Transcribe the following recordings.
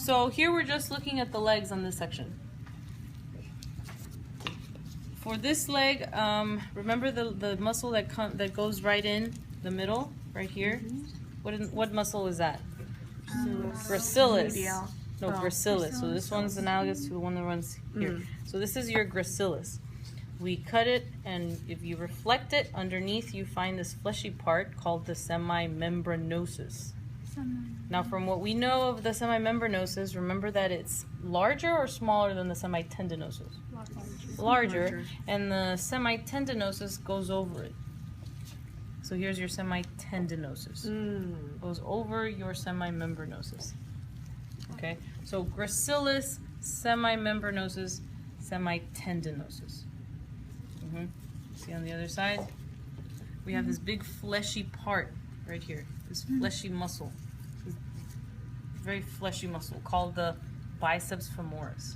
So here we're just looking at the legs on this section. For this leg, remember the muscle that goes right in the middle, right here? What muscle is that? Gracilis. No, gracilis. So this one's analogous to the one that runs here. So this is your gracilis. We cut it, and if you reflect it, underneath you find this fleshy part called the semimembranosus. Now, from what we know of the semimembranosus, remember that it's larger or smaller than the semitendinosus? Larger. And the semitendinosus goes over it. So here's your semitendinosus. Goes over your semimembranosus. Okay? So gracilis, semimembranosus, semitendinosus. See on the other side? We have this big fleshy part right here. This fleshy muscle. This very fleshy muscle called the biceps femoris.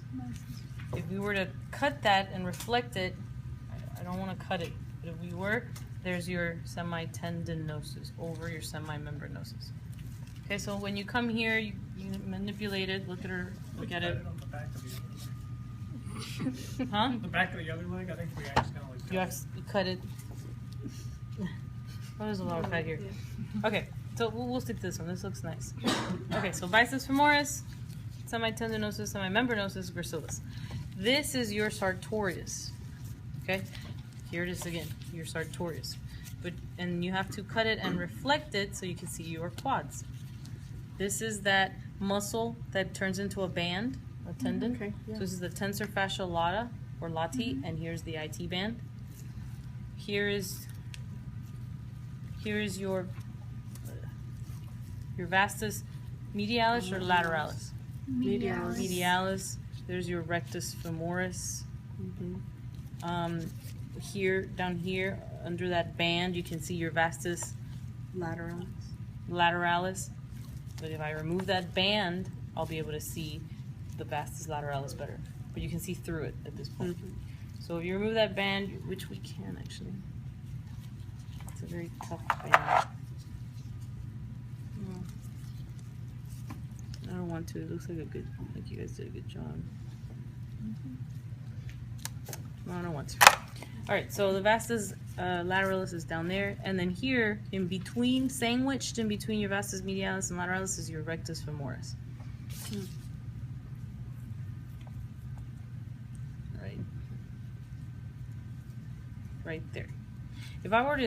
If we were to cut that and reflect it, I don't want to cut it, but if we were, there's your semitendinosus over your semimembranosus. Okay, so when you come here, you manipulate it. Look at her. Look at it. Huh? The back of the other leg, I think we accidentally You cut it. Oh, there's a lot of fat here. Okay, so we'll stick to this one. This looks nice. Okay, so biceps femoris, semitendinosus, semimembranosus, gracilis. This is your sartorius. Okay, here it is again, your sartorius. And you have to cut it and reflect it so you can see your quads. This is that muscle that turns into a band, a tendon. Okay, yeah. So this is the tensor fascia lata or lati, and here's the IT band. Here is your vastus medialis or lateralis. Medialis. There's your rectus femoris. Here, down here, under that band, you can see your vastus lateralis. But if I remove that band, I'll be able to see the vastus lateralis better. But you can see through it at this point. So if you remove that band, which we can actually, it's a very tough band. I don't want to. It looks like like you guys did a good job. No, I don't want to. All right, so the vastus lateralis is down there, and then here, in between, sandwiched in between your vastus medialis and lateralis, is your rectus femoris. Right there. If I were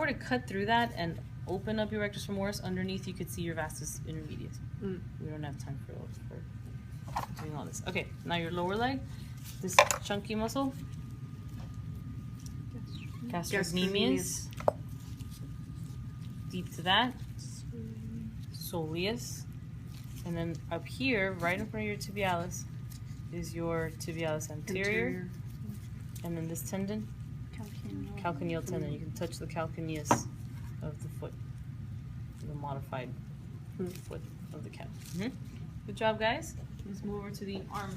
to cut through that and open up your rectus femoris, underneath you could see your vastus intermedius. We don't have time for doing all this. Okay, now your lower leg, this chunky muscle, gastrocnemius, deep to that, soleus, and then up here, right in front of your tibialis, is your tibialis anterior. And then this tendon, calcaneal tendon. You can touch the calcaneus of the foot, the modified foot of the cat. Good job, guys. Let's move over to the arm.